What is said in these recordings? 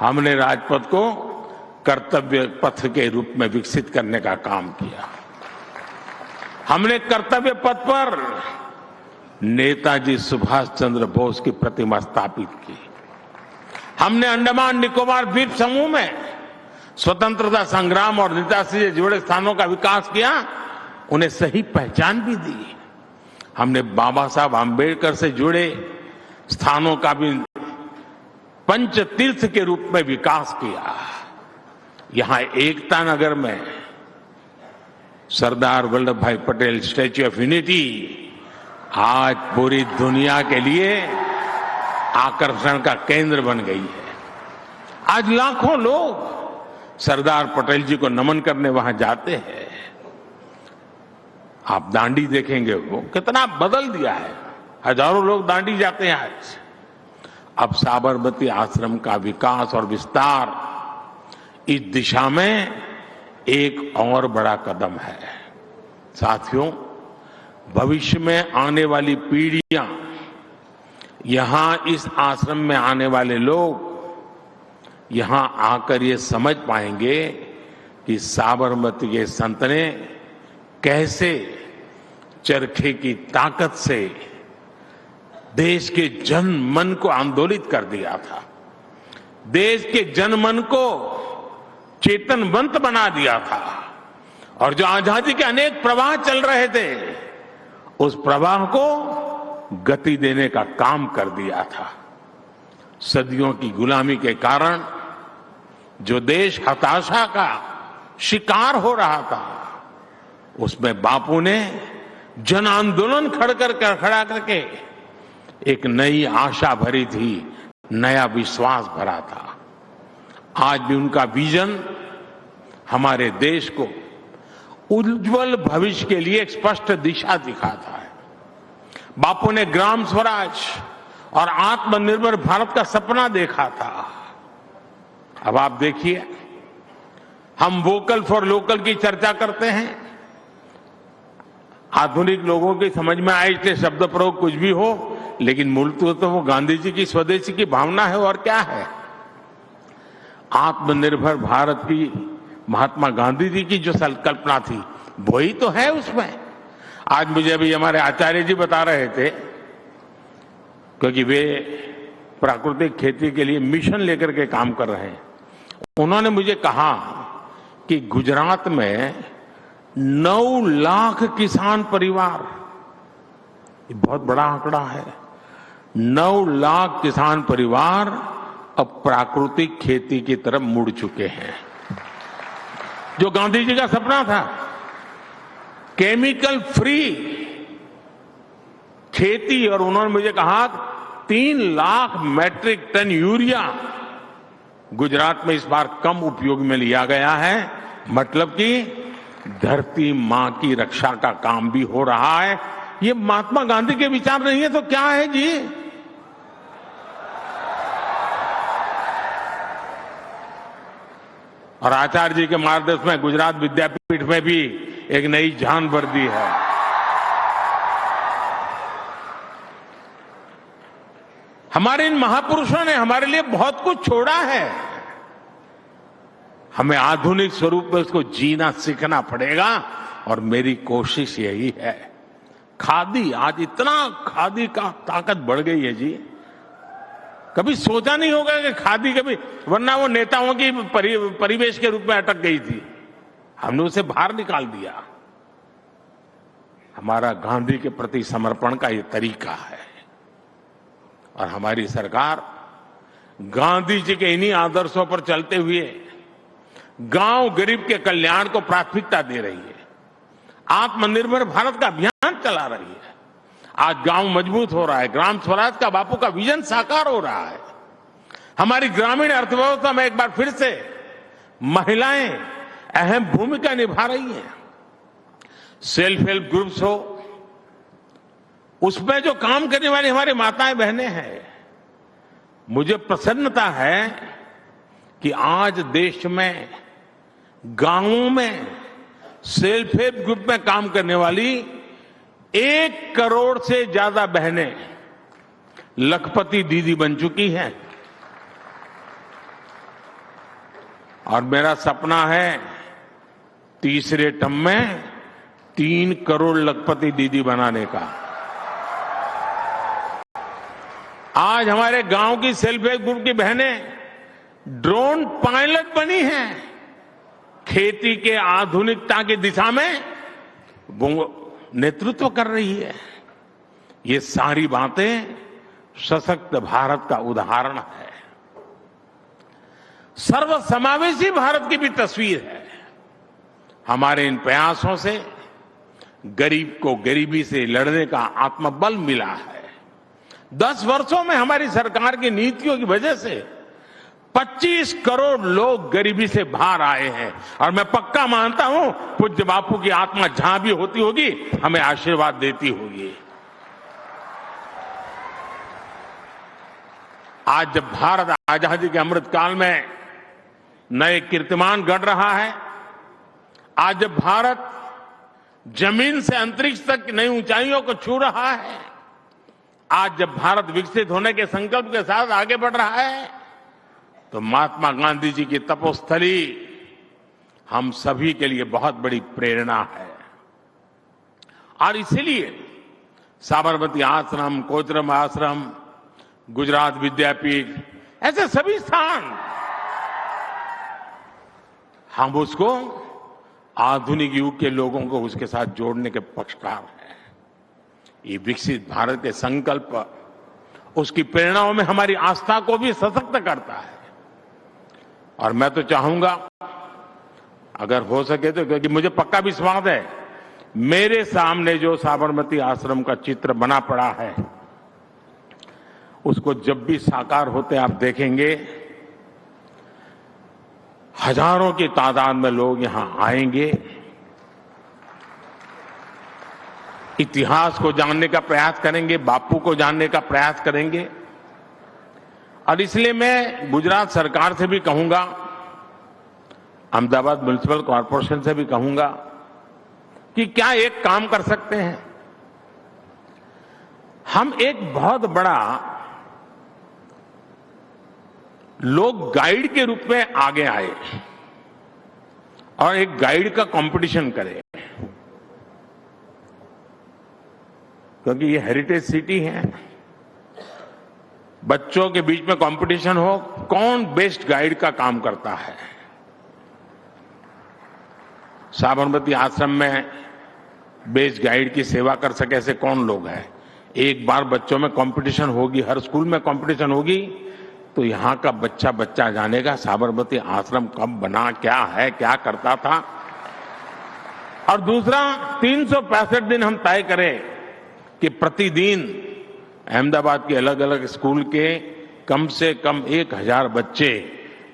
हमने राजपथ को कर्तव्य पथ के रूप में विकसित करने का काम किया। हमने कर्तव्य पथ पर नेताजी सुभाष चंद्र बोस की प्रतिमा स्थापित की। हमने अंडमान निकोबार द्वीप समूह में स्वतंत्रता संग्राम और नेताजी से जुड़े स्थानों का विकास किया, उन्हें सही पहचान भी दी। हमने बाबा साहब आम्बेडकर से जुड़े स्थानों का भी पंच तीर्थ के रूप में विकास किया। यहां एकता नगर में सरदार वल्लभ भाई पटेल स्टैच्यू ऑफ यूनिटी आज पूरी दुनिया के लिए आकर्षण का केंद्र बन गई है। आज लाखों लोग सरदार पटेल जी को नमन करने वहां जाते हैं। आप दांडी देखेंगे, वो कितना बदल दिया है। हजारों लोग दांडी जाते हैं आज। अब साबरमती आश्रम का विकास और विस्तार इस दिशा में एक और बड़ा कदम है। साथियों, भविष्य में आने वाली पीढ़ियां, यहां इस आश्रम में आने वाले लोग यहां आकर ये समझ पाएंगे कि साबरमती के संत ने कैसे चरखे की ताकत से देश के जन मन को आंदोलित कर दिया था, देश के जन मन को चेतनवंत बना दिया था, और जो आजादी के अनेक प्रवाह चल रहे थे उस प्रवाह को गति देने का काम कर दिया था। सदियों की गुलामी के कारण जो देश हताशा का शिकार हो रहा था, उसमें बापू ने जन आंदोलन खड़ा करके एक नई आशा भरी थी, नया विश्वास भरा था। आज भी उनका विजन हमारे देश को उज्जवल भविष्य के लिए एक स्पष्ट दिशा दिखाता है। बापू ने ग्राम स्वराज और आत्मनिर्भर भारत का सपना देखा था। अब आप देखिए, हम वोकल फॉर लोकल की चर्चा करते हैं। आधुनिक लोगों की समझ में आए इसलिए शब्द प्रयोग कुछ भी हो, लेकिन मूल तो वो गांधी जी की स्वदेशी की भावना है। और क्या है? आत्मनिर्भर भारत की महात्मा गांधी जी की जो संकल्पना थी, वही तो है उसमें। आज मुझे अभी हमारे आचार्य जी बता रहे थे, क्योंकि वे प्राकृतिक खेती के लिए मिशन लेकर के काम कर रहे हैं। उन्होंने मुझे कहा कि गुजरात में 9 लाख किसान परिवार, ये बहुत बड़ा आंकड़ा है, 9 लाख किसान परिवार अब प्राकृतिक खेती की तरफ मुड़ चुके हैं। जो गांधी जी का सपना था, केमिकल फ्री खेती, और उन्होंने मुझे कहा 3 lakh metric tonne urea Gujarat में इस बार कम उपयोग में लिया गया है। मतलब कि धरती मां की रक्षा का काम भी हो रहा है। ये महात्मा गांधी के विचार नहीं है तो क्या है जी? और आचार्य जी के मार्गदर्शन में गुजरात विद्यापीठ में भी एक नई जान भर दी है। हमारे इन महापुरुषों ने हमारे लिए बहुत कुछ छोड़ा है। हमें आधुनिक स्वरूप में उसको जीना सीखना पड़ेगा, और मेरी कोशिश यही है। खादी, आज इतना खादी का ताकत बढ़ गई है जी, कभी सोचा नहीं होगा कि खादी कभी, वरना वो नेताओं की परिवेश के रूप में अटक गई थी। हमने उसे बाहर निकाल दिया। हमारा गांधी के प्रति समर्पण का ये तरीका है, और हमारी सरकार गांधी जी के इन्हीं आदर्शों पर चलते हुए गांव गरीब के कल्याण को प्राथमिकता दे रही है। आत्मनिर्भर भारत का अभियान चला रही है। आज गांव मजबूत हो रहा है, ग्राम स्वराज का बापू का विजन साकार हो रहा है। हमारी ग्रामीण अर्थव्यवस्था में एक बार फिर से महिलाएं अहम भूमिका निभा रही हैं। सेल्फ हेल्प ग्रुप्स हो, उसमें जो काम करने वाली हमारी माताएं बहनें हैं, मुझे प्रसन्नता है कि आज देश में गांवों में सेल्फ हेल्प ग्रुप में काम करने वाली 1 करोड़ से ज्यादा बहनें लखपति दीदी बन चुकी हैं। और मेरा सपना है तीसरे टर्म में 3 करोड़ लखपति दीदी बनाने का। आज हमारे गांव की सेल्फ हेल्प ग्रुप की बहनें ड्रोन पायलट बनी हैं। खेती के आधुनिकता की दिशा में वो नेतृत्व कर रही है। ये सारी बातें सशक्त भारत का उदाहरण है, सर्वसमावेशी भारत की भी तस्वीर है। हमारे इन प्रयासों से गरीब को गरीबी से लड़ने का आत्मबल मिला है। 10 वर्षों में हमारी सरकार की नीतियों की वजह से 25 करोड़ लोग गरीबी से बाहर आए हैं। और मैं पक्का मानता हूं पूज्य बापू की आत्मा जहां भी होती होगी हमें आशीर्वाद देती होगी। आज जब भारत आजादी के अमृत काल में नए कीर्तिमान गढ़ रहा है, आज जब भारत जमीन से अंतरिक्ष तक नई ऊंचाइयों को छू रहा है, आज जब भारत विकसित होने के संकल्प के साथ आगे बढ़ रहा है, तो महात्मा गांधी जी की तपोस्थली हम सभी के लिए बहुत बड़ी प्रेरणा है। और इसीलिए साबरमती आश्रम, कोचरम आश्रम, गुजरात विद्यापीठ, ऐसे सभी स्थान हम उसको आधुनिक युग के लोगों को उसके साथ जोड़ने के पक्षकार हैं। ये विकसित भारत के संकल्प, उसकी प्रेरणाओं में हमारी आस्था को भी सशक्त करता है। और मैं तो चाहूंगा अगर हो सके तो, क्योंकि मुझे पक्का विश्वास है मेरे सामने जो साबरमती आश्रम का चित्र बना पड़ा है, उसको जब भी साकार होते आप देखेंगे, हजारों की तादाद में लोग यहां आएंगे, इतिहास को जानने का प्रयास करेंगे, बापू को जानने का प्रयास करेंगे। और इसलिए मैं गुजरात सरकार से भी कहूंगा, अहमदाबाद म्युनिसिपल कॉरपोरेशन से भी कहूंगा कि क्या एक काम कर सकते हैं, हम एक बहुत बड़ा लोग गाइड के रूप में आगे आए और एक गाइड का कंपटीशन करें, क्योंकि ये हेरिटेज सिटी है। बच्चों के बीच में कंपटीशन हो, कौन बेस्ट गाइड का काम करता है। साबरमती आश्रम में बेस्ट गाइड की सेवा कर सके ऐसे कौन लोग हैं। एक बार बच्चों में कंपटीशन होगी, हर स्कूल में कंपटीशन होगी, तो यहां का बच्चा बच्चा जानेगा साबरमती आश्रम कब बना, क्या है, क्या करता था। और दूसरा, 365 दिन हम तय करें कि प्रतिदिन अहमदाबाद के अलग अलग स्कूल के कम से कम 1000 बच्चे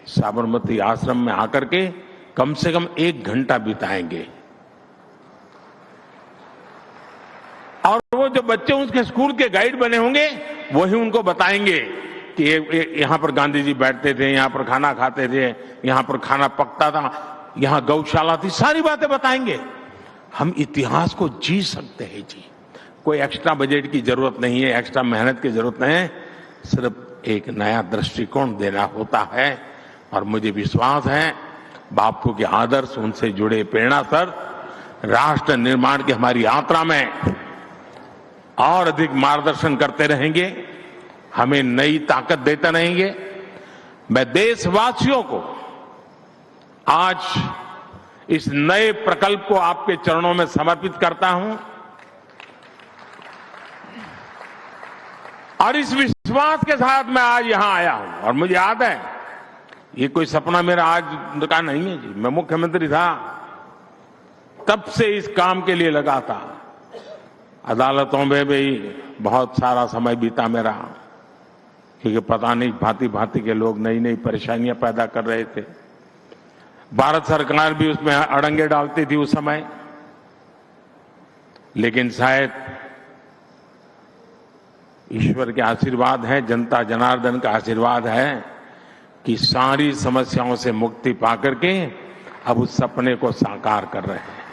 साबरमती आश्रम में आकर के कम से कम 1 घंटा बिताएंगे। और वो जो बच्चे उसके स्कूल के गाइड बने होंगे वही उनको बताएंगे कि यहां पर गांधी जी बैठते थे, यहां पर खाना खाते थे, यहां पर खाना पकता था, यहां गौशाला थी, सारी बातें बताएंगे। हम इतिहास को जी सकते हैं जी। कोई एक्स्ट्रा बजट की जरूरत नहीं है, एक्स्ट्रा मेहनत की जरूरत नहीं है, सिर्फ एक नया दृष्टिकोण देना होता है। और मुझे विश्वास है बापू के आदर्श, उनसे जुड़े प्रेरणा सर राष्ट्र निर्माण की हमारी यात्रा में और अधिक मार्गदर्शन करते रहेंगे, हमें नई ताकत देते रहेंगे। मैं देशवासियों को आज इस नए प्रकल्प को आपके चरणों में समर्पित करता हूं और इस विश्वास के साथ मैं आज यहां आया हूं। और मुझे याद है, ये कोई सपना मेरा आज का नहीं है जी। मैं मुख्यमंत्री था तब से इस काम के लिए लगा था। अदालतों में भी बहुत सारा समय बीता मेरा, क्योंकि पता नहीं भांति भांति के लोग नई नई परेशानियां पैदा कर रहे थे। भारत सरकार भी उसमें अड़ंगे डालती थी उस समय, लेकिन शायद ईश्वर के आशीर्वाद है, जनता जनार्दन का आशीर्वाद है कि सारी समस्याओं से मुक्ति पाकर के अब उस सपने को साकार कर रहे हैं।